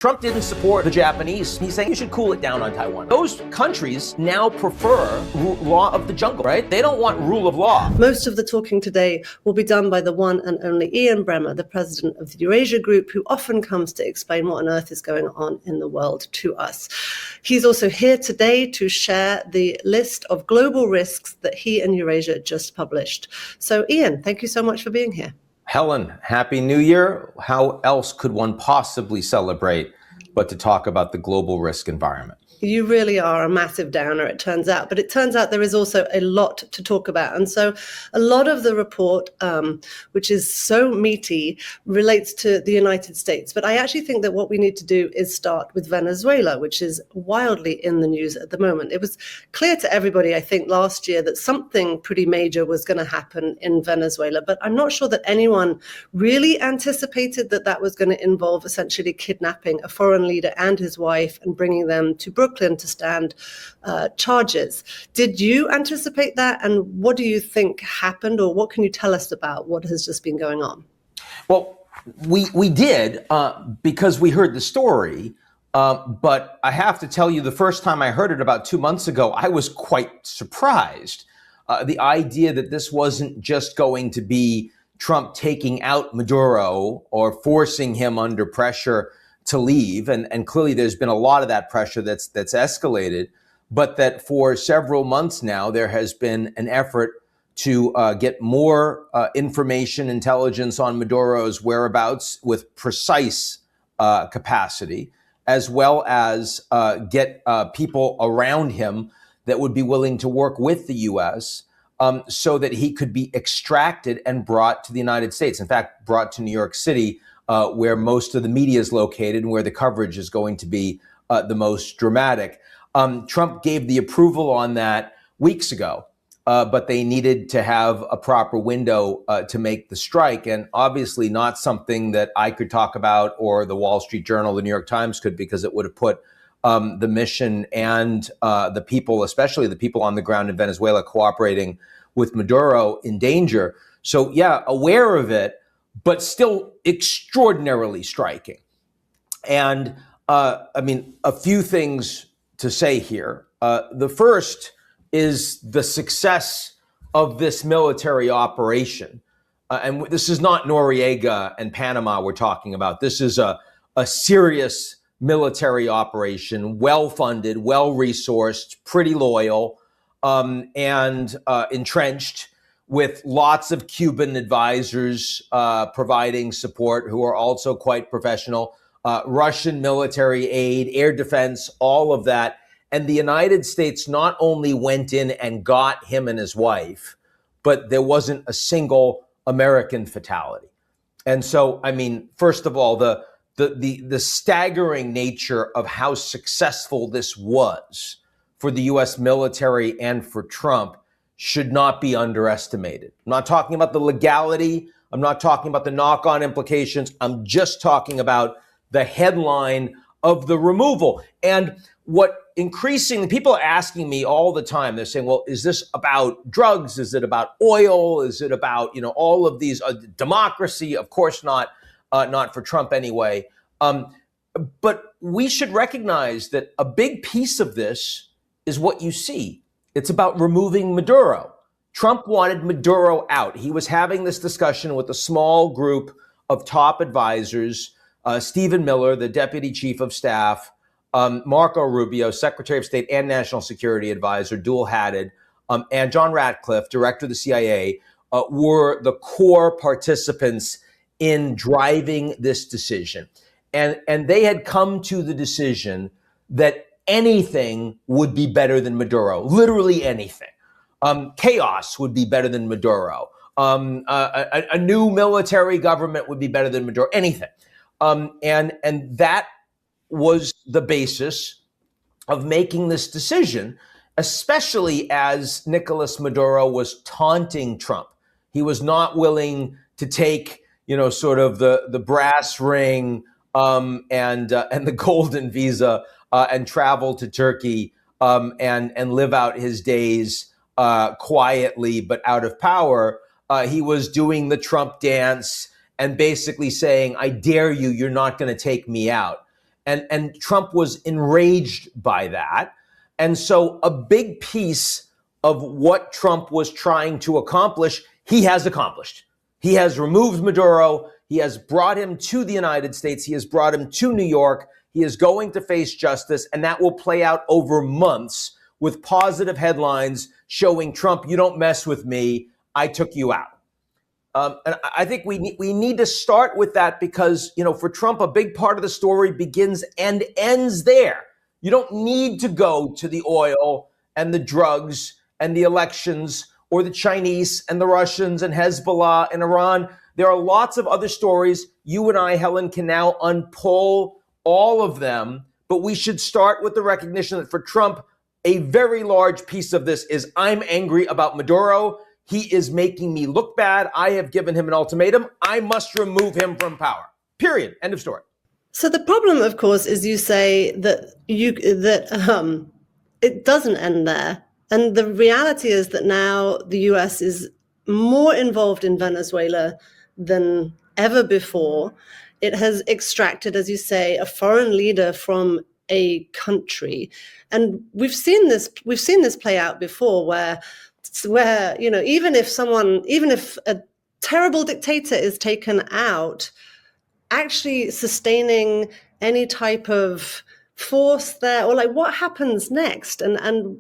Trump didn't support the Japanese. He's saying you should cool it down on Taiwan. Those countries now prefer law of the jungle, right? They don't want rule of law. Most of the talking today will be done by the one and only Ian Bremmer, the president of the Eurasia Group, who often comes to explain what on earth is going on in the world to us. He's also here today to share the list of global risks that he and Eurasia just published. So Ian, thank you so much for being here. Helen, Happy New Year. How else could one possibly celebrate but to talk about the global risk environment? You really are a massive downer, it turns out. But it turns out there is also a lot to talk about. And so a lot of the report, which is so meaty, relates to the United States. But I actually think that what we need to do is start with Venezuela, which is wildly in the news at the moment. It was clear to everybody, I think, last year that something pretty major was going to happen in Venezuela. But I'm not sure that anyone really anticipated that that was going to involve essentially kidnapping a foreign leader and his wife and bringing them to Brooklyn to stand charges. Did you anticipate that? And what do you think happened, or what can you tell us about what has just been going on? Well, we did because we heard the story. But I have to tell you, the first time I heard it about 2 months ago, I was quite surprised. The idea that this wasn't just going to be Trump taking out Maduro or forcing him under pressure to leave, and clearly there's been a lot of that pressure that's escalated, but that for several months now there has been an effort to get more information, intelligence on Maduro's whereabouts with precise capacity, as well as get people around him that would be willing to work with the U.S. So that he could be extracted and brought to the United States. In fact, brought to New York City, where most of the media is located and where the coverage is going to be the most dramatic. Trump gave the approval on that weeks ago, but they needed to have a proper window to make the strike, and obviously not something that I could talk about or the Wall Street Journal, the New York Times could, because it would have put the mission and the people, especially the people on the ground in Venezuela cooperating with Maduro, in danger. So yeah, aware of it, but still extraordinarily striking. And I mean, a few things to say here. The first is the success of this military operation. And this is not Noriega and Panama we're talking about. This is a serious military operation, well-funded, well-resourced, pretty loyal, and entrenched, with lots of Cuban advisors providing support who are also quite professional, Russian military aid, air defense, all of that. And the United States not only went in and got him and his wife, but there wasn't a single American fatality. And so, I mean, first of all, the staggering nature of how successful this was for the U.S. military and for Trump should not be underestimated. I'm not talking about the legality. I'm not talking about the knock-on implications. I'm just talking about the headline of the removal. And what increasingly, people are asking me all the time, they're saying, well, is this about drugs? Is it about oil? Is it about, all of these, democracy? Of course not for Trump anyway. But we should recognize that a big piece of this is what you see. It's about removing Maduro. Trump wanted Maduro out. He was having this discussion with a small group of top advisors, Stephen Miller, the deputy chief of staff, Marco Rubio, Secretary of State and National Security Advisor, dual-hatted, and John Ratcliffe, director of the CIA, were the core participants in driving this decision. And they had come to the decision that anything would be better than Maduro, literally anything. Chaos would be better than Maduro. A new military government would be better than Maduro, anything. And that was the basis of making this decision, especially as Nicolas Maduro was taunting Trump. He was not willing to take, sort of the brass ring and the golden visa and travel to Turkey and live out his days quietly but out of power. He was doing the Trump dance and basically saying, I dare you, you're not going to take me out. And Trump was enraged by that. And so a big piece of what Trump was trying to accomplish, he has accomplished. He has removed Maduro. He has brought him to the United States. He has brought him to New York. He is going to face justice, and that will play out over months with positive headlines showing Trump, you don't mess with me. I took you out. And I think we need to start with that because, for Trump, a big part of the story begins and ends there. You don't need to go to the oil and the drugs and the elections or the Chinese and the Russians and Hezbollah and Iran. There are lots of other stories. You and I, Helen, can now unpull all of them, but we should start with the recognition that for Trump, a very large piece of this is I'm angry about Maduro. He is making me look bad. I have given him an ultimatum. I must remove him from power. Period. End of story. So the problem, of course, is you say that it doesn't end there. And the reality is that now the US is more involved in Venezuela than ever before. It has extracted, as you say, a foreign leader from a country. And we've seen this play out before where even if a terrible dictator is taken out, actually sustaining any type of force there, or what happens next? And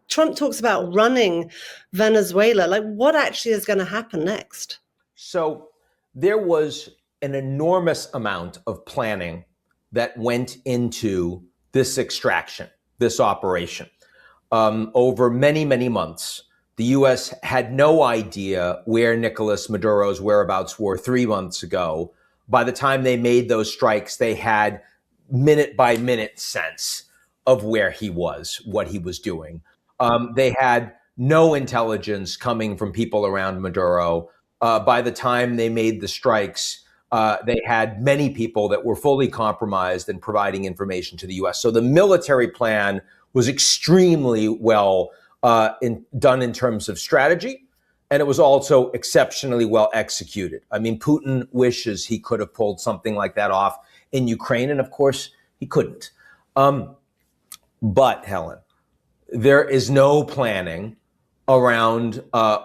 Trump talks about running Venezuela. What actually is going to happen next? So there was an enormous amount of planning that went into this extraction, this operation. Over many, many months, the U.S. had no idea where Nicolas Maduro's whereabouts were 3 months ago. By the time they made those strikes, they had minute by minute sense of where he was, what he was doing. They had no intelligence coming from people around Maduro. By the time they made the strikes, they had many people that were fully compromised and providing information to the U.S. So the military plan was extremely well done in terms of strategy, and it was also exceptionally well executed. I mean, Putin wishes he could have pulled something like that off in Ukraine, and of course, he couldn't. But, Helen, there is no planning around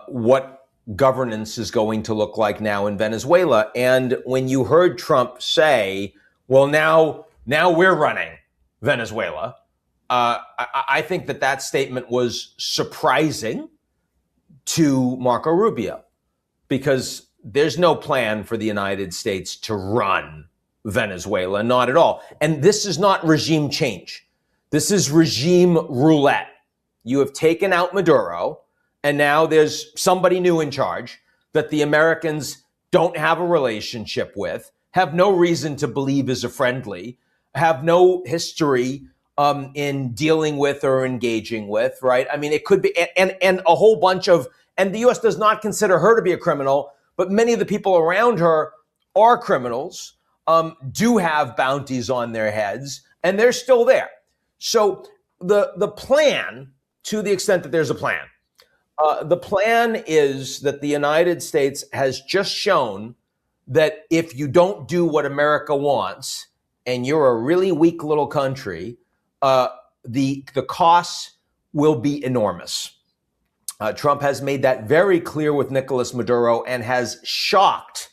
what governance is going to look like now in Venezuela. And when you heard Trump say, well, now we're running Venezuela, I think that statement was surprising to Marco Rubio, because there's no plan for the United States to run Venezuela, not at all. And this is not regime change. This is regime roulette. You have taken out Maduro, and now there's somebody new in charge that the Americans don't have a relationship with, have no reason to believe is a friendly, have no history in dealing with or engaging with, right? I mean, it could be, and a whole bunch of, and the U.S. does not consider her to be a criminal, but many of the people around her are criminals, do have bounties on their heads, and they're still there. So the plan, to the extent that there's a plan, the plan is that the United States has just shown that if you don't do what America wants, and you're a really weak little country, the costs will be enormous. Trump has made that very clear with Nicolas Maduro and has shocked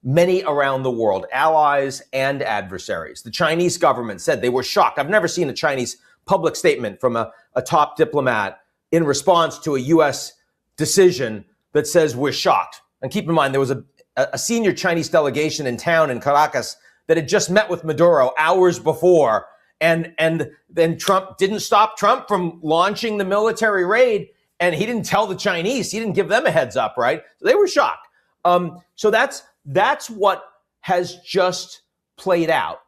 many around the world, allies and adversaries. The Chinese government said they were shocked. I've never seen a Chinese public statement from a top diplomat in response to a U.S. decision that says we're shocked. And keep in mind, there was a senior Chinese delegation in town in Caracas that had just met with Maduro hours before. And then Trump didn't stop Trump from launching the military raid. And he didn't tell the Chinese, he didn't give them a heads up, right? So they were shocked. So that's what has just played out.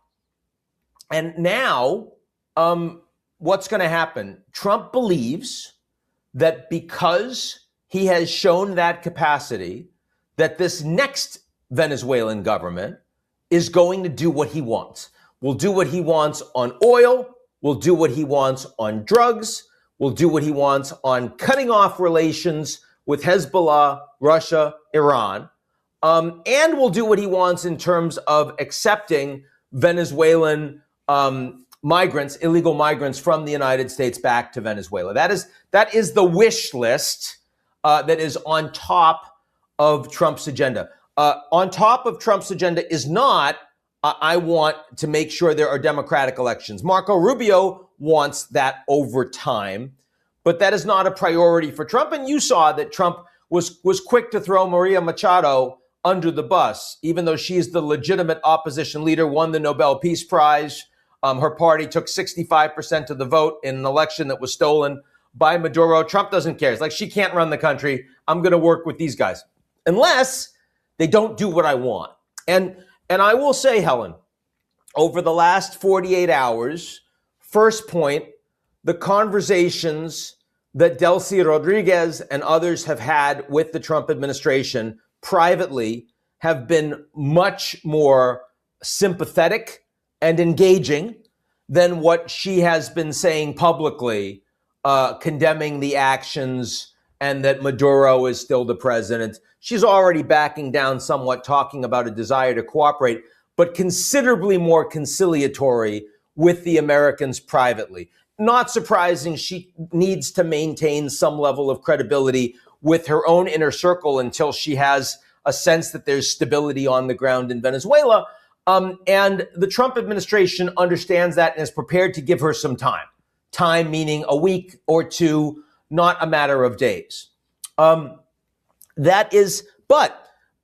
And now, what's going to happen? Trump believes that because he has shown that capacity, that this next Venezuelan government is going to do what he wants. Will do what he wants on oil, will do what he wants on drugs, will do what he wants on cutting off relations with Hezbollah, Russia, Iran, and will do what he wants in terms of accepting Venezuelan migrants, illegal migrants from the United States back to Venezuela. That is the wish list that is on top of Trump's agenda. On top of Trump's agenda is not, I want to make sure there are democratic elections. Marco Rubio wants that over time, but that is not a priority for Trump. And you saw that Trump was quick to throw Maria Machado under the bus, even though she's the legitimate opposition leader, won the Nobel Peace Prize. Her party took 65% of the vote in an election that was stolen by Maduro. Trump doesn't care. It's like, she can't run the country. I'm going to work with these guys, unless they don't do what I want. And I will say, Helen, over the last 48 hours, first point, the conversations that Delcy Rodriguez and others have had with the Trump administration privately have been much more sympathetic and engaging than what she has been saying publicly, condemning the actions and that Maduro is still the president. She's already backing down somewhat, talking about a desire to cooperate, but considerably more conciliatory with the Americans privately. Not surprising, she needs to maintain some level of credibility with her own inner circle until she has a sense that there's stability on the ground in Venezuela. And the Trump administration understands that and is prepared to give her some time. Time meaning a week or two, not a matter of days. But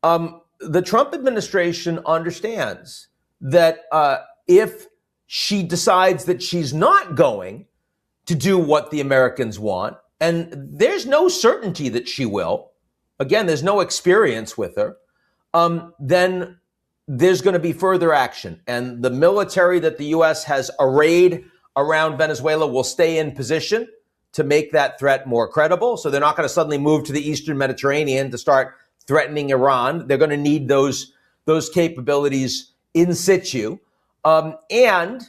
the Trump administration understands that if she decides that she's not going to do what the Americans want, and there's no certainty that she will, again, there's no experience with her, then there's going to be further action. And the military that the U.S. has arrayed around Venezuela will stay in position to make that threat more credible. So they're not going to suddenly move to the Eastern Mediterranean to start threatening Iran. They're going to need those capabilities in situ. And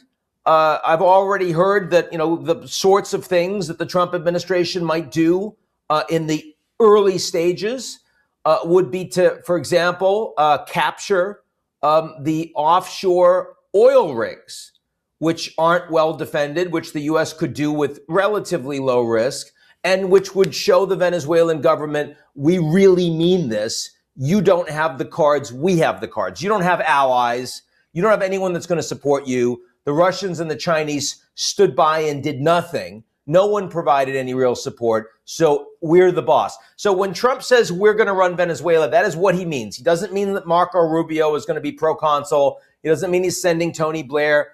I've already heard that, the sorts of things that the Trump administration might do in the early stages would be to, for example, capture the offshore oil rigs, which aren't well defended, which the U.S. could do with relatively low risk, and which would show the Venezuelan government, we really mean this. You don't have the cards, we have the cards. You don't have allies. You don't have anyone that's going to support you. The Russians and the Chinese stood by and did nothing. No one provided any real support. So we're the boss. So when Trump says we're going to run Venezuela, that is what he means. He doesn't mean that Marco Rubio is going to be proconsul. He doesn't mean he's sending Tony Blair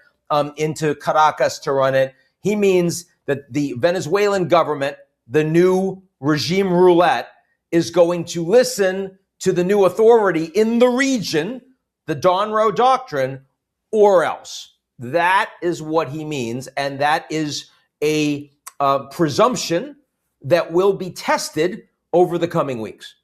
into Caracas to run it. He means that the Venezuelan government, the new regime roulette, is going to listen to the new authority in the region, the DonRoe Doctrine, or else. That is what he means, and that is a presumption that will be tested over the coming weeks.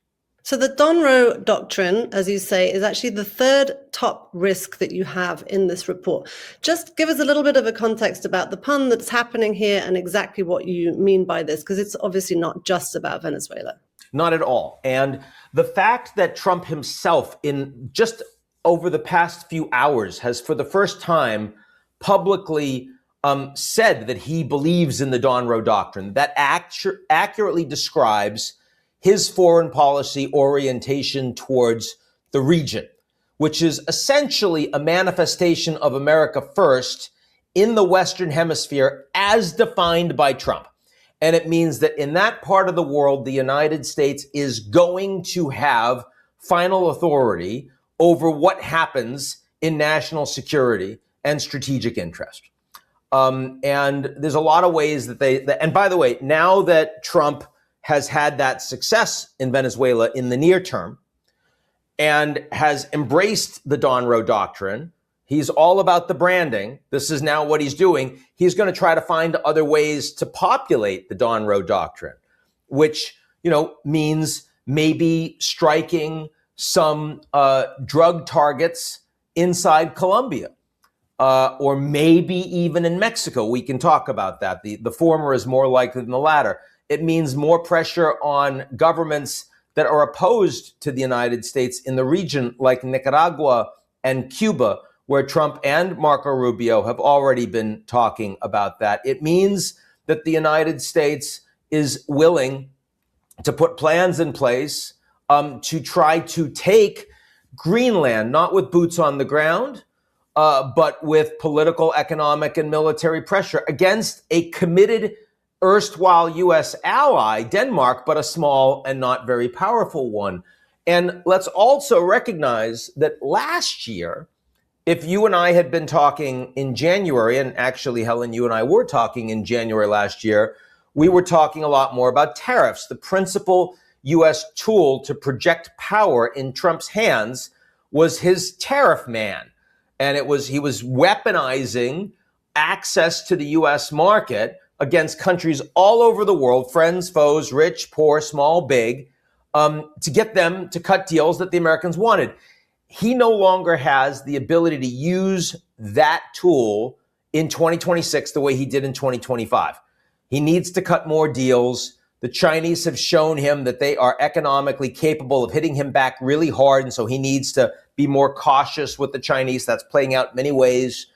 So the DonRoe Doctrine, as you say, is actually the third top risk that you have in this report. Just give us a little bit of a context about the pun that's happening here and exactly what you mean by this, because it's obviously not just about Venezuela. Not at all. And the fact that Trump himself, in just over the past few hours, has for the first time publicly said that he believes in the DonRoe Doctrine, that accurately describes his foreign policy orientation towards the region, which is essentially a manifestation of America first in the Western Hemisphere as defined by Trump. And it means that in that part of the world, the United States is going to have final authority over what happens in national security and strategic interest. And there's a lot of ways that and by the way, now that Trump has had that success in Venezuela in the near term and has embraced the DonRoe Doctrine, he's all about the branding. This is now what he's doing. He's going to try to find other ways to populate the DonRoe Doctrine, which, means maybe striking some drug targets inside Colombia. Or maybe even in Mexico. We can talk about that. The former is more likely than the latter. It means more pressure on governments that are opposed to the United States in the region, like Nicaragua and Cuba, where Trump and Marco Rubio have already been talking about that. It means that the United States is willing to put plans in place to try to take Greenland, not with boots on the ground, but with political, economic, and military pressure against a committed erstwhile U.S. ally, Denmark, but a small and not very powerful one. And let's also recognize that last year, if you and I had been talking in January, and actually, Helen, you and I were talking in January last year, we were talking a lot more about tariffs, the principal U.S. tool to project power in Trump's hands was his tariff man. And he was weaponizing access to the U.S. market against countries all over the world, friends, foes, rich, poor, small, big, to get them to cut deals that the Americans wanted. He no longer has the ability to use that tool in 2026 the way he did in 2025. He needs to cut more deals. The Chinese have shown him that they are economically capable of hitting him back really hard, and so he needs to be more cautious with the Chinese. That's playing out many ways.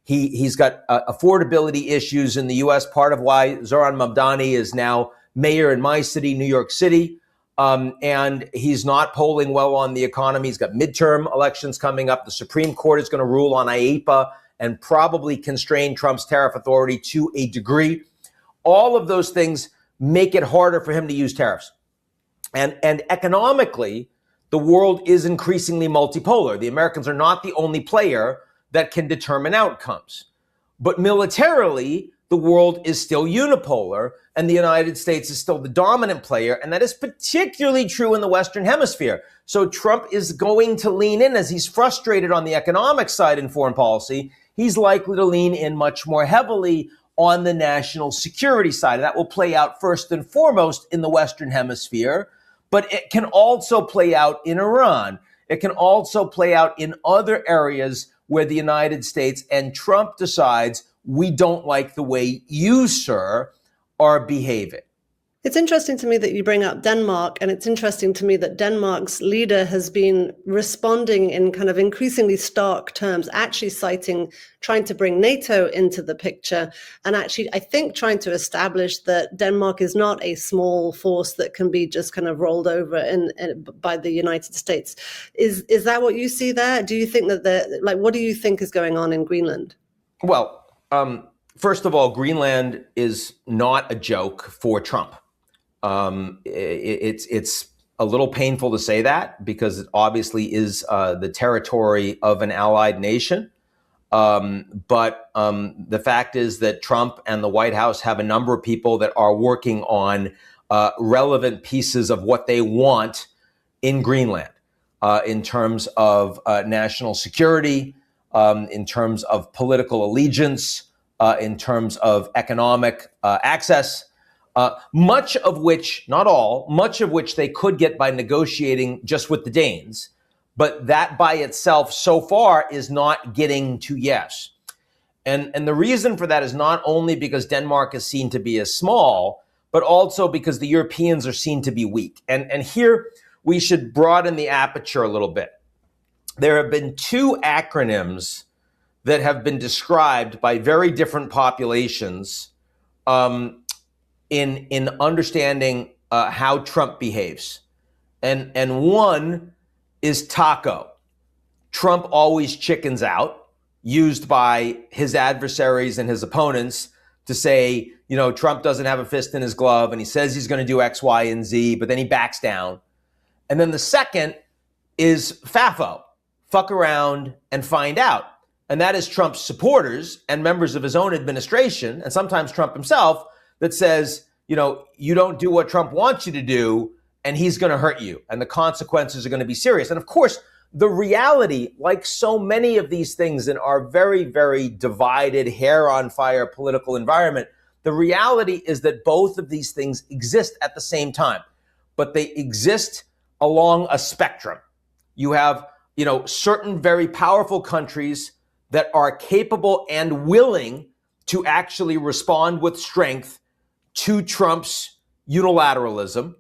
He's got affordability issues in the U.S., part of why Zoran Mamdani is now mayor in my city, New York City. And he's not polling well on the economy. He's got midterm elections coming up. The Supreme Court is going to rule on IEEPA and probably constrain Trump's tariff authority to a degree. All of those things make it harder for him to use tariffs. And economically, the world is increasingly multipolar. The Americans are not the only player that can determine outcomes. But militarily, the world is still unipolar, and the United States is still the dominant player, and that is particularly true in the Western Hemisphere. So Trump is going to lean in as he's frustrated on the economic side in foreign policy. He's likely to lean in much more heavily on the national security side. That will play out first and foremost in the Western Hemisphere, but it can also play out in Iran. It can also play out in other areas where the United States and Trump decides, we don't like the way you, sir, are behaving. It's interesting to me that you bring up Denmark, and it's interesting to me that Denmark's leader has been responding in kind of increasingly stark terms, actually trying to bring NATO into the picture, and actually, I think, trying to establish that Denmark is not a small force that can be just kind of rolled over by the United States. Is that what you see there? Do you think that what do you think is going on in Greenland? Well, first of all, Greenland is not a joke for Trump. It's a little painful to say that because it obviously is the territory of an allied nation. But the fact is that Trump and the White House have a number of people that are working on relevant pieces of what they want in Greenland in terms of national security, in terms of political allegiance, in terms of economic access. Much of which, not all, much of which they could get by negotiating just with the Danes. But that by itself so far is not getting to yes. And the reason for that is not only because Denmark is seen to be as small, but also because the Europeans are seen to be weak. And here we should broaden the aperture a little bit. There have been two acronyms that have been described by very different populations in understanding how Trump behaves. And one is TACO. Trump always chickens out, used by his adversaries and his opponents to say, you know, Trump doesn't have a fist in his glove and he says he's going to do X, Y, and Z, but then he backs down. And then the second is FAFO, fuck around and find out. And that is Trump's supporters and members of his own administration, and sometimes Trump himself, that says, you know, you don't do what Trump wants you to do, and he's going to hurt you, and the consequences are going to be serious. And of course, the reality, like so many of these things in our very, very divided, hair on fire political environment, the reality is that both of these things exist at the same time, but they exist along a spectrum. You have, you know, certain very powerful countries that are capable and willing to actually respond with strength to Trump's unilateralism.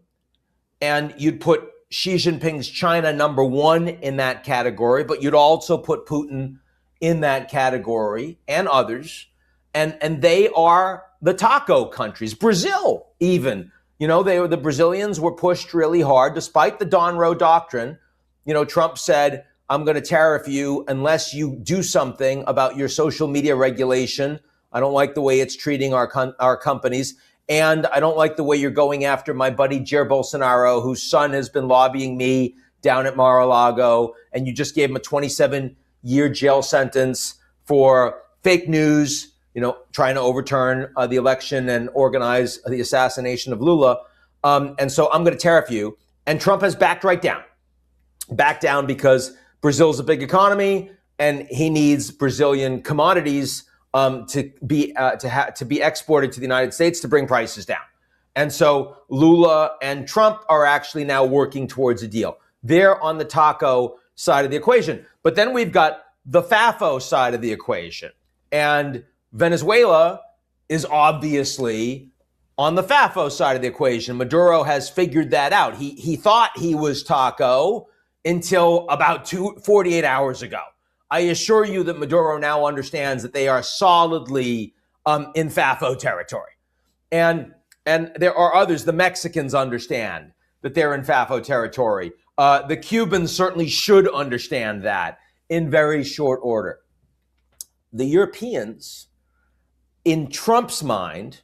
And you'd put Xi Jinping's China number one in that category, but you'd also put Putin in that category and others. And they are the taco countries. Brazil, even, the Brazilians were pushed really hard, despite the DonRoe Doctrine. Trump said, I'm going to tariff you unless you do something about your social media regulation. I don't like the way it's treating our companies. And I don't like the way you're going after my buddy Jair Bolsonaro, whose son has been lobbying me down at Mar-a-Lago. And you just gave him a 27-year jail sentence for fake news, trying to overturn the election and organize the assassination of Lula. And so I'm going to tariff you. And Trump has backed right down. Backed down because Brazil's a big economy and he needs Brazilian commodities to be exported to the United States to bring prices down. And so Lula and Trump are actually now working towards a deal. They're on the taco side of the equation. But then we've got the FAFO side of the equation. And Venezuela is obviously on the FAFO side of the equation. Maduro has figured that out. He thought he was taco until about 48 hours ago. I assure you that Maduro now understands that they are solidly in FAFO territory. And there are others. The Mexicans understand that they're in FAFO territory. The Cubans certainly should understand that in very short order. The Europeans, in Trump's mind,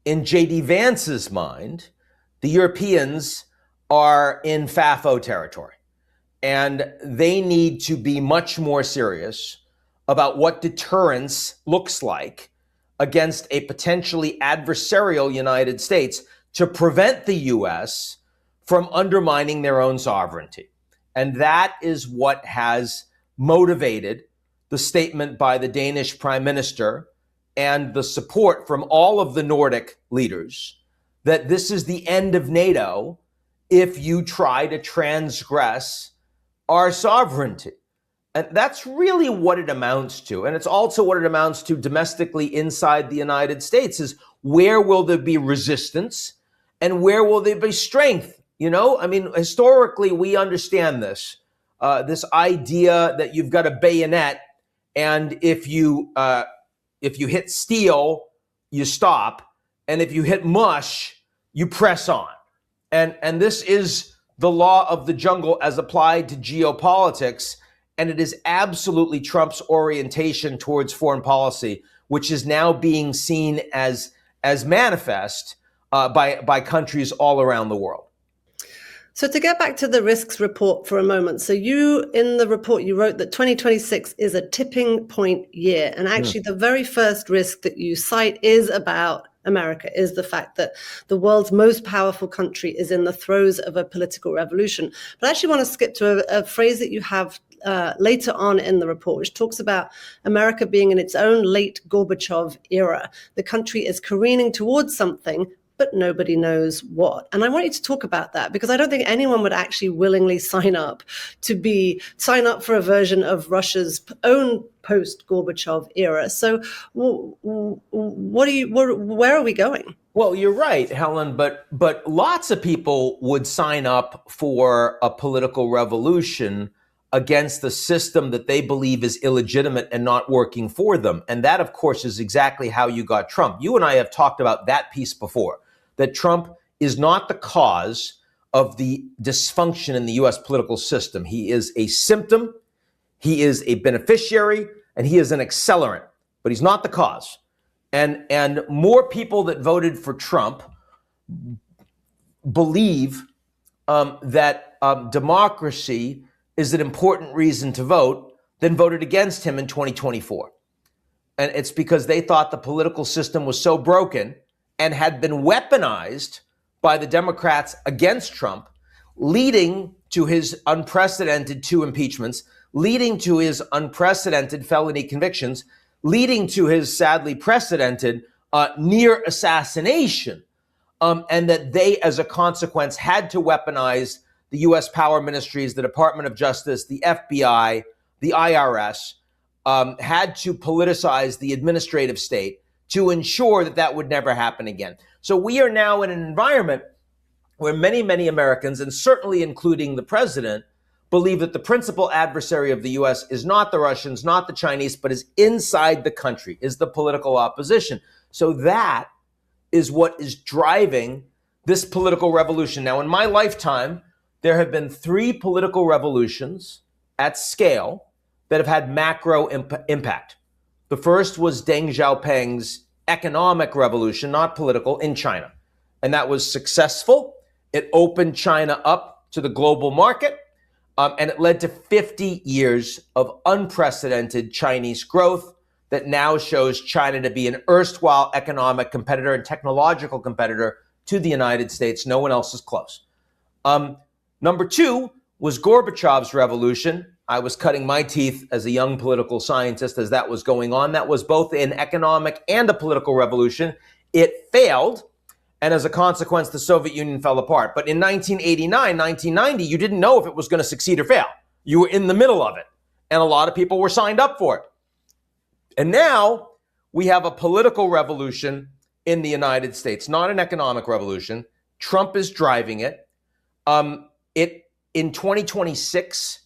in J.D. Vance's mind, the Europeans are in FAFO territory. And they need to be much more serious about what deterrence looks like against a potentially adversarial United States to prevent the U.S. from undermining their own sovereignty. And that is what has motivated the statement by the Danish Prime Minister and the support from all of the Nordic leaders that this is the end of NATO if you try to transgress our sovereignty. And that's really what it amounts to. And it's also what it amounts to domestically inside the United States is where will there be resistance and where will there be strength? Historically, we understand this idea that you've got a bayonet and if you hit steel, you stop. And if you hit mush, you press on. And this is the law of the jungle as applied to geopolitics. And it is absolutely Trump's orientation towards foreign policy, which is now being seen as manifest by countries all around the world. So to get back to the risks report for a moment. So in the report, you wrote that 2026 is a tipping point year. And actually the very first risk that you cite is about America, is the fact that the world's most powerful country is in the throes of a political revolution. But I actually want to skip to a phrase that you have later on in the report, which talks about America being in its own late Gorbachev era. The country is careening towards something, but nobody knows what. And I want you to talk about that because I don't think anyone would actually willingly sign up for a version of Russia's own post-Gorbachev era. So where are we going? Well, you're right, Helen, but lots of people would sign up for a political revolution against the system that they believe is illegitimate and not working for them. And that, of course, is exactly how you got Trump. You and I have talked about that piece before, that Trump is not the cause of the dysfunction in the U.S. political system. He is a symptom, he is a beneficiary, and he is an accelerant, but he's not the cause. And more people that voted for Trump believe that democracy is an important reason to vote than voted against him in 2024. And it's because they thought the political system was so broken and had been weaponized by the Democrats against Trump, leading to his unprecedented 2 impeachments, leading to his unprecedented felony convictions, leading to his sadly precedented near assassination, and that they, as a consequence, had to weaponize the U.S. power ministries, the Department of Justice, the FBI, the IRS, had to politicize the administrative state to ensure that that would never happen again. So we are now in an environment where many, many Americans, and certainly including the president, believe that the principal adversary of the U.S. is not the Russians, not the Chinese, but is inside the country, is the political opposition. So that is what is driving this political revolution. Now, in my lifetime, there have been 3 political revolutions at scale that have had macro impact. The first was Deng Xiaoping's economic revolution, not political, in China. And that was successful. It opened China up to the global market, and it led to 50 years of unprecedented Chinese growth that now shows China to be an erstwhile economic competitor and technological competitor to the United States. No one else is close. Number 2 was Gorbachev's revolution. I was cutting my teeth as a young political scientist as that was going on. That was both an economic and a political revolution. It failed, and as a consequence, the Soviet Union fell apart. But in 1989, 1990, you didn't know if it was going to succeed or fail. You were in the middle of it, and a lot of people were signed up for it. And now we have a political revolution in the United States, not an economic revolution. Trump is driving it. It in 2026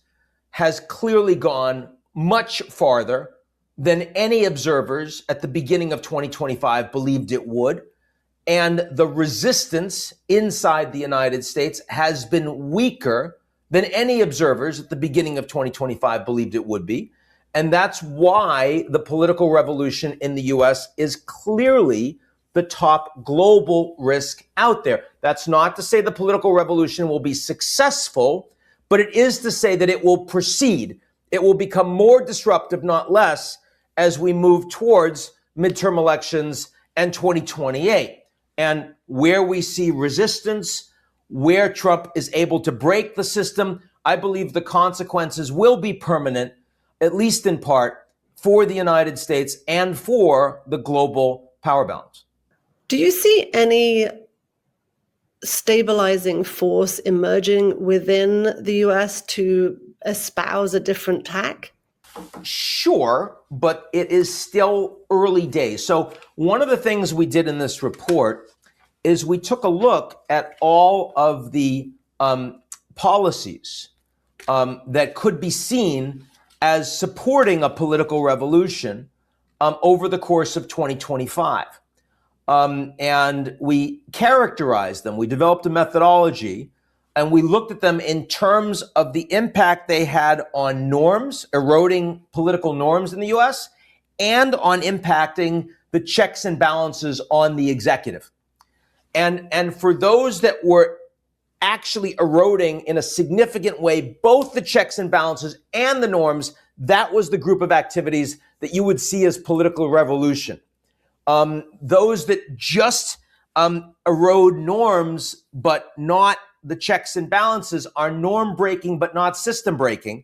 has clearly gone much farther than any observers at the beginning of 2025 believed it would. And the resistance inside the United States has been weaker than any observers at the beginning of 2025 believed it would be. And that's why the political revolution in the US is clearly the top global risk out there. That's not to say the political revolution will be successful, but it is to say that it will proceed. It will become more disruptive, not less, as we move towards midterm elections and 2028. And where we see resistance, where Trump is able to break the system, I believe the consequences will be permanent, at least in part, for the United States and for the global power balance. Do you see any stabilizing force emerging within the US to espouse a different tack? Sure, but it is still early days. So one of the things we did in this report is we took a look at all of the policies that could be seen as supporting a political revolution over the course of 2025. And we characterized them. We developed a methodology, and we looked at them in terms of the impact they had on norms, eroding political norms in the US, and on impacting the checks and balances on the executive. And for those that were actually eroding in a significant way both the checks and balances and the norms, that was the group of activities that you would see as political revolution. Those that just erode norms but not the checks and balances are norm breaking but not system breaking.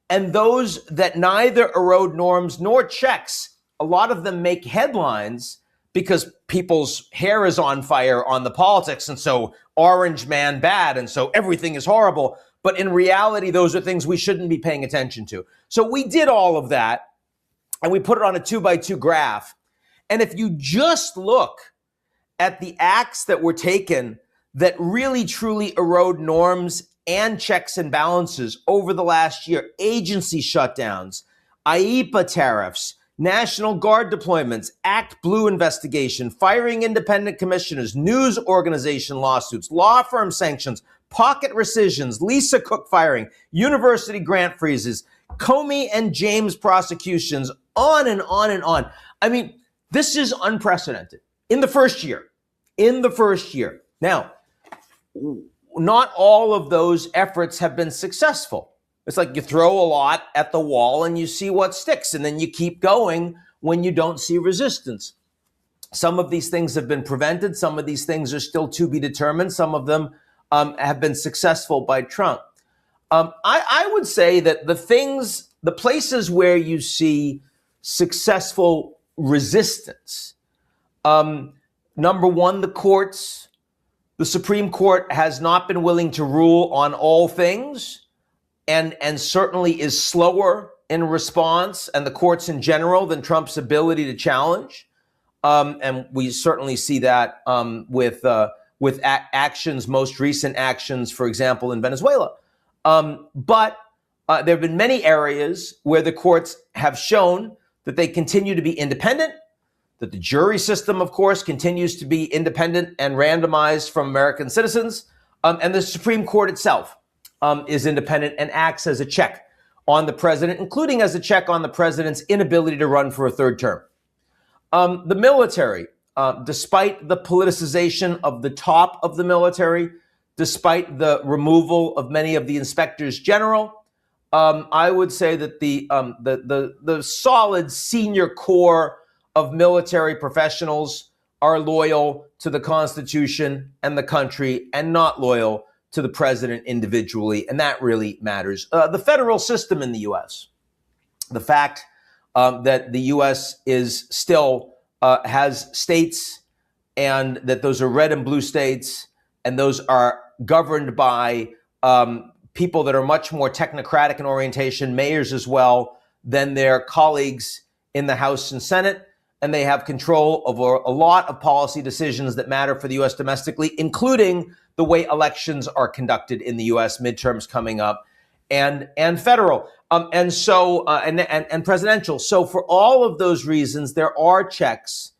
And those that neither erode norms nor checks, a lot of them make headlines because people's hair is on fire on the politics, and so orange man bad, and so everything is horrible. But in reality, those are things we shouldn't be paying attention to. So we did all of that, and we put it on a 2x2 graph. And if you just look at the acts that were taken that really truly erode norms and checks and balances over the last year, agency shutdowns, IEEPA tariffs, National Guard deployments, Act Blue investigation, firing independent commissioners, news organization lawsuits, law firm sanctions, pocket rescissions, Lisa Cook firing, university grant freezes, Comey and James prosecutions, on and on and on. I mean, this is unprecedented in the first year. Now, not all of those efforts have been successful. It's like you throw a lot at the wall and you see what sticks, and then you keep going when you don't see resistance. Some of these things have been prevented. Some of these things are still to be determined. Some of them have been successful by Trump. I would say that the places where you see successful resistance, number one, the courts. The Supreme Court has not been willing to rule on all things, and certainly is slower in response, and the courts in general, than Trump's ability to challenge. And we certainly see that with with actions, most recent actions, for example, in Venezuela. But there have been many areas where the courts have shown that they continue to be independent, that the jury system, of course, continues to be independent and randomized from American citizens, and the Supreme Court itself is independent and acts as a check on the president, including as a check on the president's inability to run for a third term. The military, despite the politicization of the top of the military, despite the removal of many of the inspectors general, I would say that the solid senior core of military professionals are loyal to the Constitution and the country and not loyal to the president individually, and that really matters. The federal system in the U.S., the fact that the U.S. is still has states, and that those are red and blue states, and those are governed by people that are much more technocratic in orientation, mayors as well, than their colleagues in the House and Senate. And they have control over a lot of policy decisions that matter for the U.S. domestically, including the way elections are conducted in the U.S., midterms coming up, and federal, and presidential. So for all of those reasons, there are checks.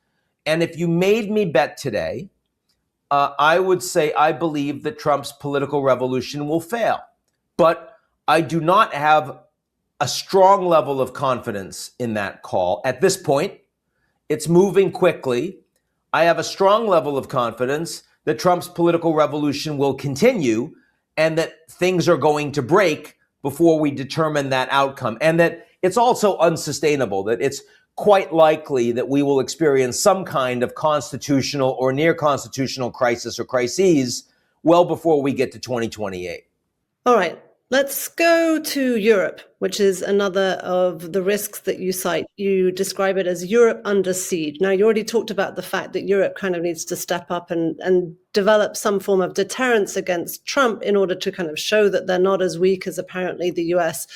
And if you made me bet today, I would say I believe that Trump's political revolution will fail. But I do not have a strong level of confidence in that call at this point. It's moving quickly. I have a strong level of confidence that Trump's political revolution will continue and that things are going to break before we determine that outcome. And that it's also unsustainable, that it's quite likely that we will experience some kind of constitutional or near constitutional crisis or crises well before we get to 2028. All right. Let's go to Europe, which is another of the risks that you cite. You describe it as Europe under siege. Now, you already talked about the fact that Europe kind of needs to step up and develop some form of deterrence against Trump in order to kind of show that they're not as weak as apparently the US,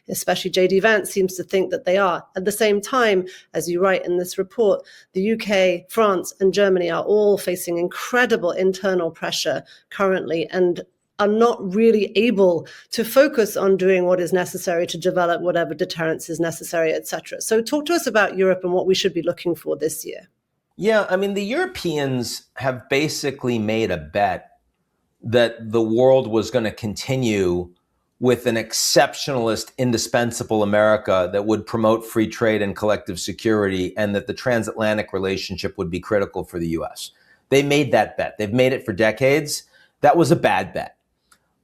especially J.D. Vance, seems to think that they are. At the same time, as you write in this report, the UK, France, and Germany are all facing incredible internal pressure currently and are not really able to focus on doing what is necessary to develop whatever deterrence is necessary, etc. So talk to us about Europe and what we should be looking for this year. Yeah, I mean, the Europeans have basically made a bet that the world was going to continue with an exceptionalist, indispensable America that would promote free trade and collective security, and that the transatlantic relationship would be critical for the U.S. They made that bet. They've made it for decades. That was a bad bet.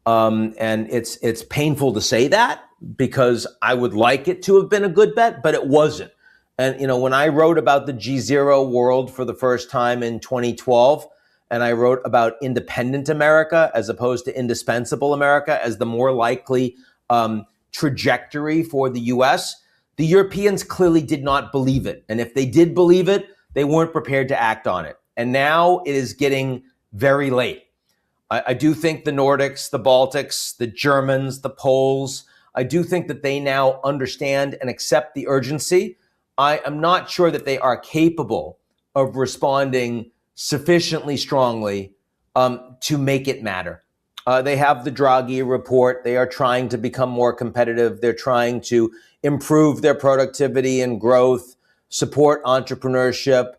And it's painful to say that because I would like it to have been a good bet, but it wasn't. And, you know, when I wrote about the G0 world for the first time in 2012, and I wrote about independent America as opposed to indispensable America as the more likely trajectory for the U.S., the Europeans clearly did not believe it. And if they did believe it, they weren't prepared to act on it. And now it is getting very late. I do think the Nordics, the Baltics, the Germans, the Poles, I do think that they now understand and accept the urgency. I am not sure that they are capable of responding sufficiently strongly to make it matter. They have the Draghi report. They are trying to become more competitive. They're trying to improve their productivity and growth, support entrepreneurship,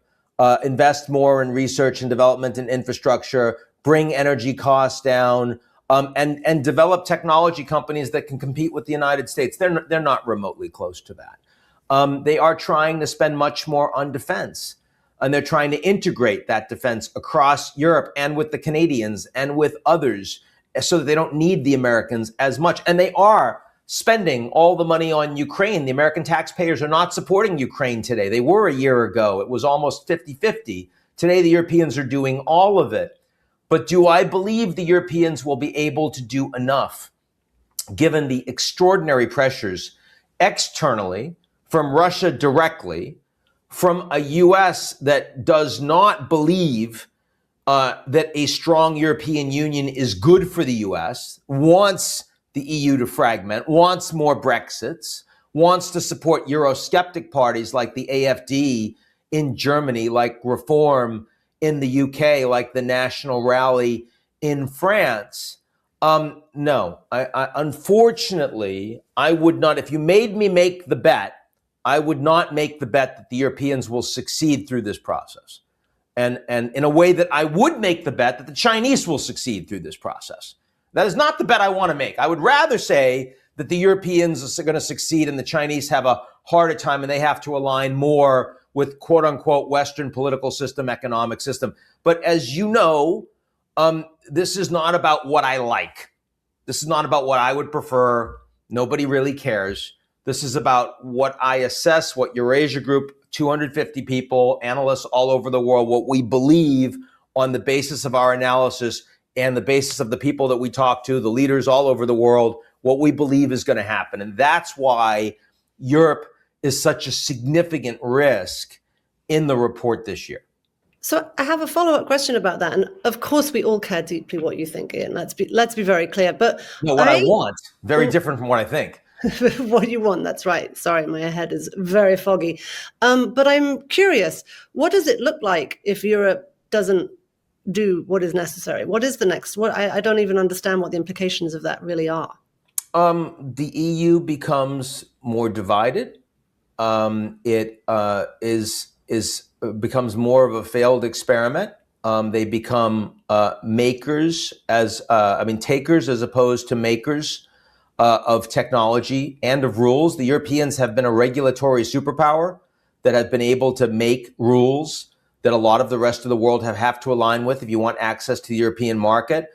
invest more in research and development and infrastructure, bring energy costs down, and develop technology companies that can compete with the United States. They're not remotely close to that. They are trying to spend much more on defense, and they're trying to integrate that defense across Europe and with the Canadians and with others so that they don't need the Americans as much. And they are spending all the money on Ukraine. The American taxpayers are not supporting Ukraine today. They were a year ago. It was almost 50-50. Today, the Europeans are doing all of it. But do I believe the Europeans will be able to do enough, given the extraordinary pressures externally from Russia directly, from a U.S. that does not believe that a strong European Union is good for the U.S., wants the EU to fragment, wants more Brexits, wants to support Eurosceptic parties like the AfD in Germany, like Reform in the UK, like the National Rally in France. No, I unfortunately, I would not, if you made me make the bet, I would not make the bet that the Europeans will succeed through this process. And in a way that I would make the bet that the Chinese will succeed through this process. That is not the bet I want to make. I would rather say that the Europeans are going to succeed and the Chinese have a harder time and they have to align more with quote unquote Western political system, economic system. But as you know, this is not about what I like. This is not about what I would prefer. Nobody really cares. This is about what I assess, what Eurasia Group, 250 people, analysts all over the world, what we believe on the basis of our analysis and the basis of the people that we talk to, the leaders all over the world, what we believe is going to happen. And that's why Europe is such a significant risk in the report this year. So I have a follow-up question about that. And of course, we all care deeply what you think, Ian. Let's be very clear. But no, what I want, very different from what I think. What you want, that's right. Sorry, my head is very foggy. But I'm curious, what does it look like if Europe doesn't do what is necessary? What is the next? I don't even understand what the implications of that really are. The EU becomes more divided. It becomes more of a failed experiment. They become takers as opposed to makers of technology and of rules. The Europeans have been a regulatory superpower that have been able to make rules that a lot of the rest of the world have to align with. If you want access to the European market,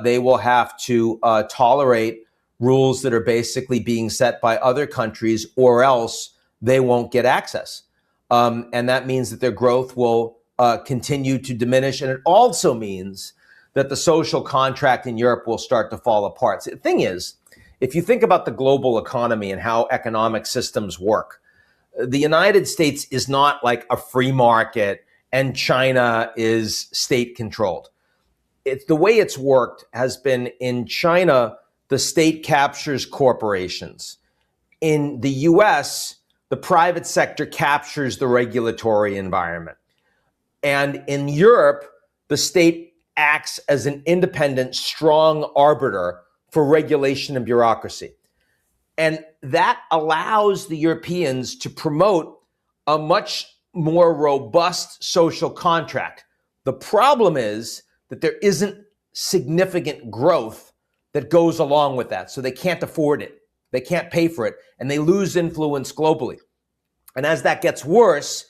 they will have to tolerate rules that are basically being set by other countries, or else they won't get access. And that means that their growth will continue to diminish. And it also means that the social contract in Europe will start to fall apart. So the thing is, if you think about the global economy and how economic systems work, the United States is not like a free market and China is state controlled. It's the way it's worked has been in China, the state captures corporations. In the US, the private sector captures the regulatory environment. And in Europe, the state acts as an independent, strong arbiter for regulation and bureaucracy. And that allows the Europeans to promote a much more robust social contract. The problem is that there isn't significant growth that goes along with that. So they can't afford it. They can't pay for it, and they lose influence globally. And as that gets worse,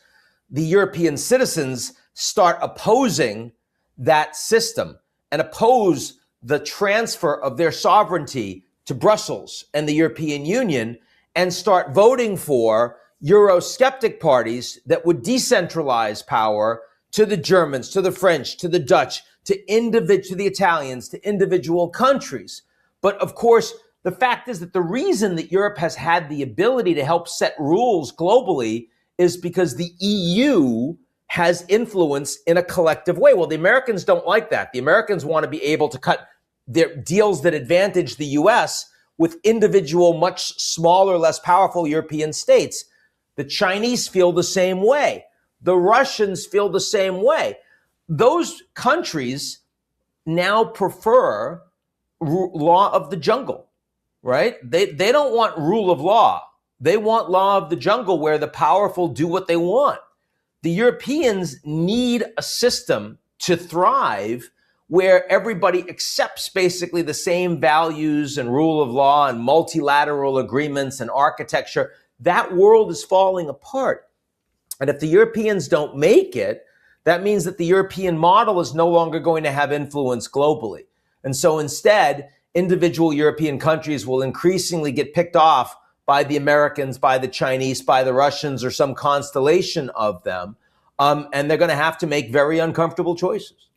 the European citizens start opposing that system and oppose the transfer of their sovereignty to Brussels and the European Union and start voting for Eurosceptic parties that would decentralize power to the Germans, to the French, to the Dutch, to the Italians, to individual countries. But of course, the fact is that the reason that Europe has had the ability to help set rules globally is because the EU has influence in a collective way. Well, the Americans don't like that. The Americans want to be able to cut their deals that advantage the US with individual, much smaller, less powerful European states. The Chinese feel the same way. The Russians feel the same way. Those countries now prefer law of the jungle, right? They don't want rule of law. They want law of the jungle where the powerful do what they want. The Europeans need a system to thrive where everybody accepts basically the same values and rule of law and multilateral agreements and architecture. That world is falling apart. And if the Europeans don't make it, that means that the European model is no longer going to have influence globally. And so instead, individual European countries will increasingly get picked off by the Americans, by the Chinese, by the Russians, or some constellation of them. And they're going to have to make very uncomfortable choices.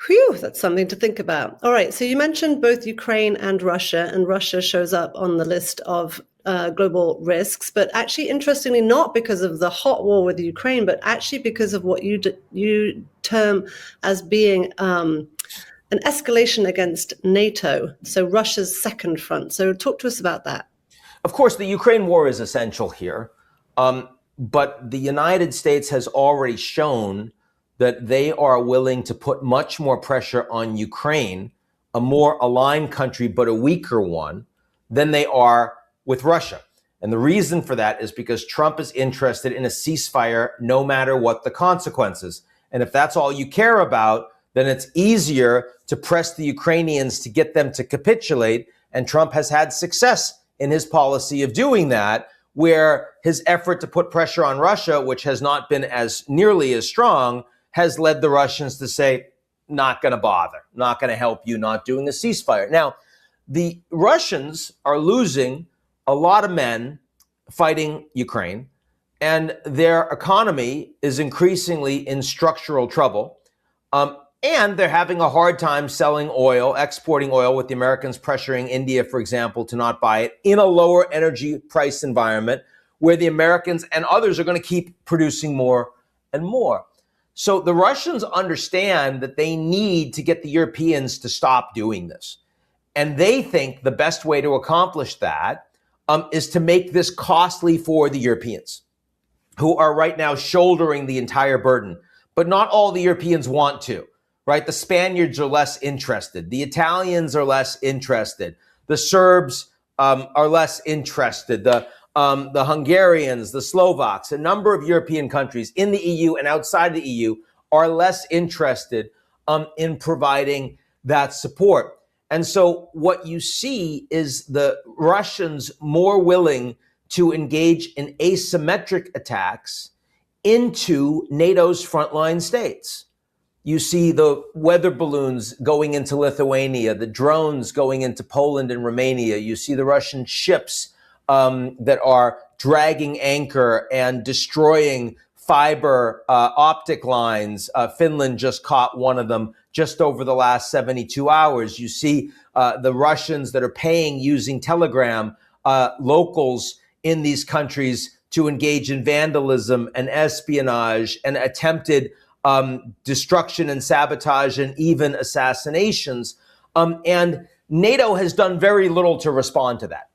Phew, that's something to think about. All right, so you mentioned both Ukraine and Russia shows up on the list of global risks, but actually, interestingly, not because of the hot war with Ukraine, but actually because of what you term as being an escalation against NATO, so Russia's second front. So talk to us about that. Of course, the Ukraine war is essential here, but the United States has already shown that they are willing to put much more pressure on Ukraine, a more aligned country, but a weaker one, than they are with Russia. And the reason for that is because Trump is interested in a ceasefire no matter what the consequences. And if that's all you care about, then it's easier to press the Ukrainians to get them to capitulate. And Trump has had success in his policy of doing that, where his effort to put pressure on Russia, which has not been as nearly as strong, has led the Russians to say, not going to bother, not going to help you, not doing a ceasefire. Now, the Russians are losing a lot of men fighting Ukraine, and their economy is increasingly in structural trouble. And they're having a hard time selling oil, exporting oil, with the Americans pressuring India, for example, to not buy it in a lower energy price environment where the Americans and others are going to keep producing more and more. So the Russians understand that they need to get the Europeans to stop doing this. And they think the best way to accomplish that is to make this costly for the Europeans, who are right now shouldering the entire burden. But not all the Europeans want to, right? The Spaniards are less interested. The Italians are less interested. The Serbs are less interested. The Hungarians, the Slovaks, a number of European countries in the EU and outside the EU are less interested in providing that support. And so what you see is the Russians more willing to engage in asymmetric attacks into NATO's frontline states. You see the weather balloons going into Lithuania, the drones going into Poland and Romania. You see the Russian ships that are dragging anchor and destroying fiber optic lines. Finland just caught one of them just over the last 72 hours. You see the Russians that are paying using Telegram locals in these countries to engage in vandalism and espionage and attempted destruction and sabotage and even assassinations. And NATO has done very little to respond to that.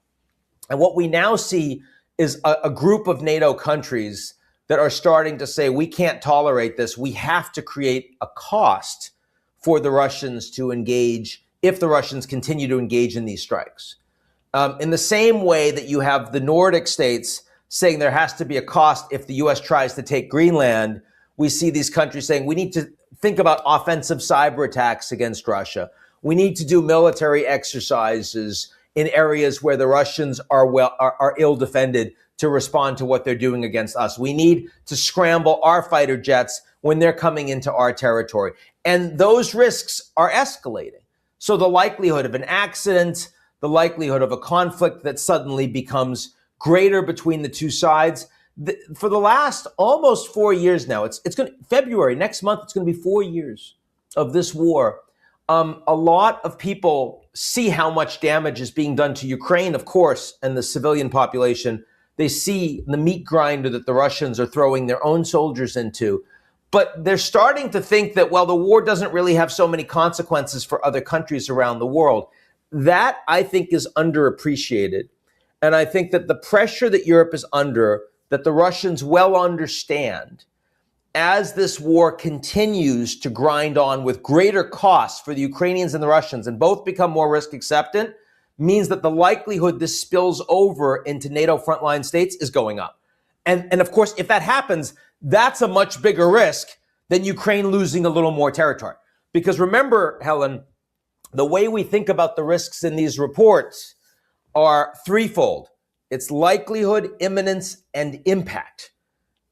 And what we now see is a group of NATO countries that are starting to say, we can't tolerate this. We have to create a cost for the Russians to engage if the Russians continue to engage in these strikes. In the same way that you have the Nordic states saying there has to be a cost if the US tries to take Greenland, we see these countries saying we need to think about offensive cyber attacks against Russia. We need to do military exercises in areas where the Russians are ill defended to respond to what they're doing against us. We need to scramble our fighter jets when they're coming into our territory. And those risks are escalating. So the likelihood of an accident, the likelihood of a conflict that suddenly becomes greater between the two sides. For the last almost 4 years now, it's going to February next month, it's going to be 4 years of this war. A lot of people see how much damage is being done to Ukraine, of course, and the civilian population. They see the meat grinder that the Russians are throwing their own soldiers into. But they're starting to think that, well, the war doesn't really have so many consequences for other countries around the world. That, I think, is underappreciated. And I think that the pressure that Europe is under, that the Russians well understand, as this war continues to grind on with greater costs for the Ukrainians and the Russians, and both become more risk acceptant, means that the likelihood this spills over into NATO frontline states is going up. And of course, if that happens, that's a much bigger risk than Ukraine losing a little more territory. Because remember, Helen, the way we think about the risks in these reports are threefold. It's likelihood, imminence, and impact.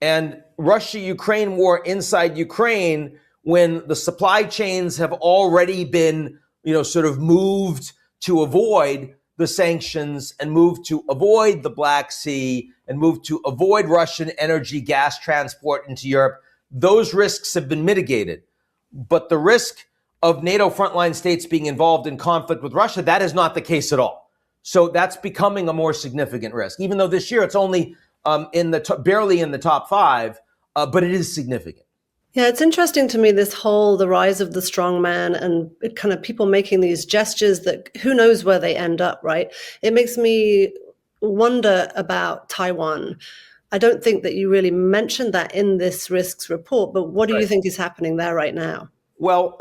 And Russia-Ukraine war inside Ukraine, when the supply chains have already been, sort of moved to avoid the sanctions and moved to avoid the Black Sea and moved to avoid Russian energy gas transport into Europe, those risks have been mitigated. But the risk of NATO frontline states being involved in conflict with Russia, that is not the case at all. So that's becoming a more significant risk, even though this year it's only barely in the top 5, but it is significant. Yeah, it's interesting to me, the rise of the strong man and it kind of people making these gestures that who knows where they end up, right? It makes me wonder about Taiwan. I don't think that you really mentioned that in this risks report, but what do you think is happening there right now? Well,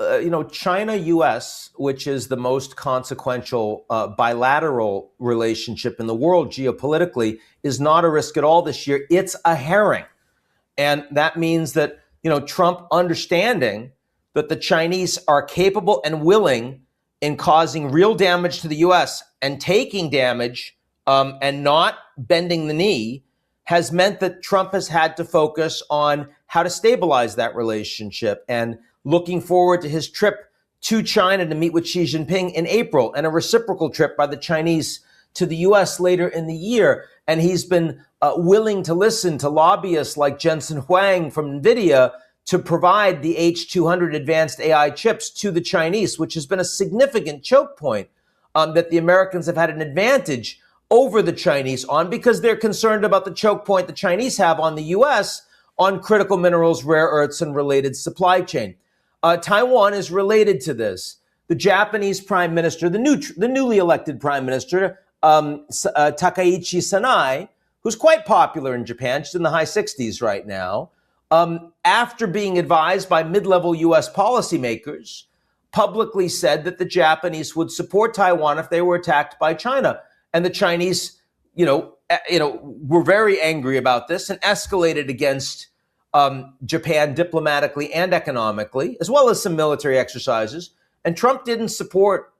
China-U.S., which is the most consequential bilateral relationship in the world geopolitically, is not a risk at all this year. It's a herring. And that means that, Trump understanding that the Chinese are capable and willing in causing real damage to the U.S. and taking damage and not bending the knee has meant that Trump has had to focus on how to stabilize that relationship and looking forward to his trip to China to meet with Xi Jinping in April and a reciprocal trip by the Chinese to the U.S. later in the year. And he's been willing to listen to lobbyists like Jensen Huang from NVIDIA to provide the H200 advanced AI chips to the Chinese, which has been a significant choke point that the Americans have had an advantage over the Chinese on because they're concerned about the choke point the Chinese have on the U.S. on critical minerals, rare earths, and related supply chain. Taiwan is related to this. The Japanese prime minister, the newly elected prime minister, Takaichi Sanai, who's quite popular in Japan, she's in the high 60s right now, after being advised by mid-level U.S. policymakers, publicly said that the Japanese would support Taiwan if they were attacked by China. And the Chinese, were very angry about this and escalated against Japan diplomatically and economically, as well as some military exercises. And Trump didn't support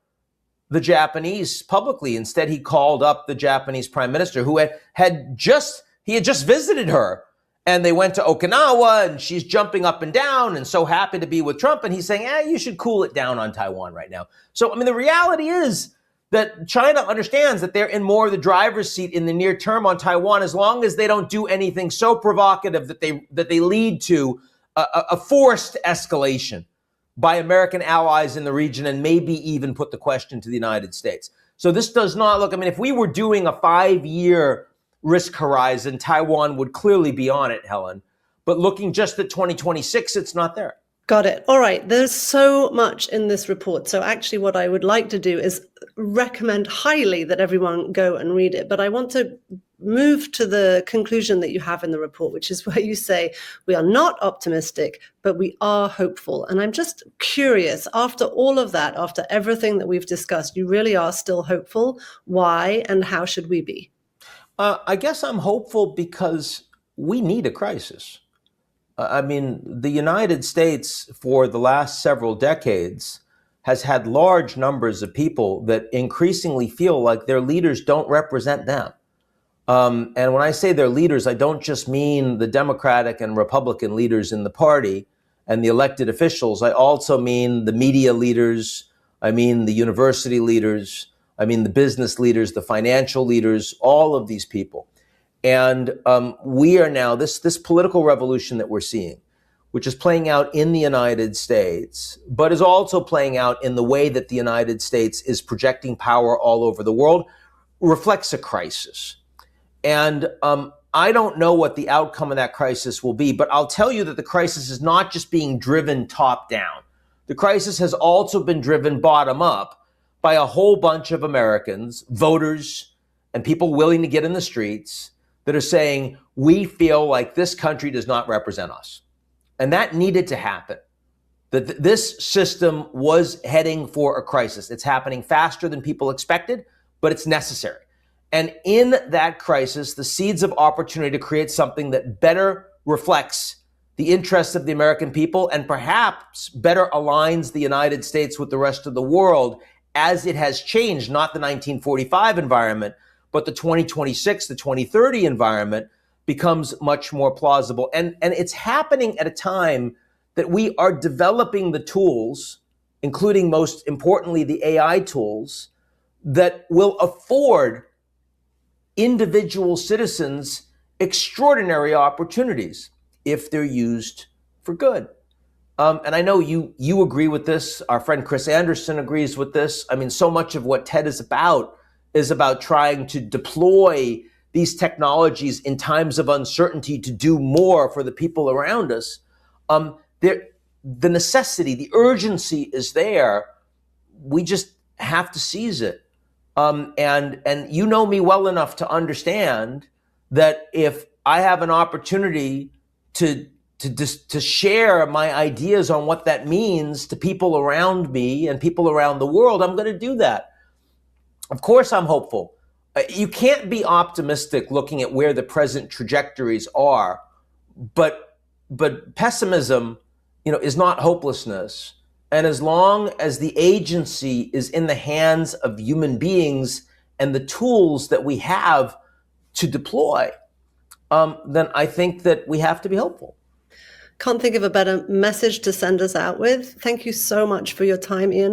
the Japanese publicly. Instead, he called up the Japanese prime minister who had just visited her. And they went to Okinawa and she's jumping up and down and so happy to be with Trump. And he's saying, you should cool it down on Taiwan right now. So, the reality is that China understands that they're in more of the driver's seat in the near term on Taiwan as long as they don't do anything so provocative that they lead to a forced escalation by American allies in the region and maybe even put the question to the United States. So this does not look, if we were doing a 5-year risk horizon, Taiwan would clearly be on it, Helen. But looking just at 2026, it's not there. Got it. All right. There's so much in this report. So actually what I would like to do is recommend highly that everyone go and read it. But I want to move to the conclusion that you have in the report, which is where you say we are not optimistic, but we are hopeful. And I'm just curious, after all of that, after everything that we've discussed, you really are still hopeful. Why and how should we be? I guess I'm hopeful because we need a crisis. The United States for the last several decades has had large numbers of people that increasingly feel like their leaders don't represent them. And when I say their leaders, I don't just mean the Democratic and Republican leaders in the party and the elected officials. I also mean the media leaders. I mean the university leaders. I mean the business leaders, the financial leaders, all of these people. And we are now, this political revolution that we're seeing, which is playing out in the United States, but is also playing out in the way that the United States is projecting power all over the world, reflects a crisis. And I don't know what the outcome of that crisis will be, but I'll tell you that the crisis is not just being driven top down. The crisis has also been driven bottom up by a whole bunch of Americans, voters, and people willing to get in the streets that are saying, we feel like this country does not represent us. And that needed to happen. That this system was heading for a crisis. It's happening faster than people expected, but it's necessary. And in that crisis, the seeds of opportunity to create something that better reflects the interests of the American people and perhaps better aligns the United States with the rest of the world as it has changed, not the 1945 environment, but the 2026, the 2030 environment becomes much more plausible. And it's happening at a time that we are developing the tools, including most importantly, the AI tools, that will afford individual citizens extraordinary opportunities if they're used for good. And I know you agree with this. Our friend Chris Anderson agrees with this. So much of what TED is about trying to deploy these technologies in times of uncertainty to do more for the people around us. The necessity, the urgency is there. We just have to seize it. And you know me well enough to understand that if I have an opportunity to share my ideas on what that means to people around me and people around the world, I'm going to do that. Of course, I'm hopeful. You can't be optimistic looking at where the present trajectories are, but pessimism, is not hopelessness. And as long as the agency is in the hands of human beings and the tools that we have to deploy, then I think that we have to be hopeful. Can't think of a better message to send us out with. Thank you so much for your time, Ian.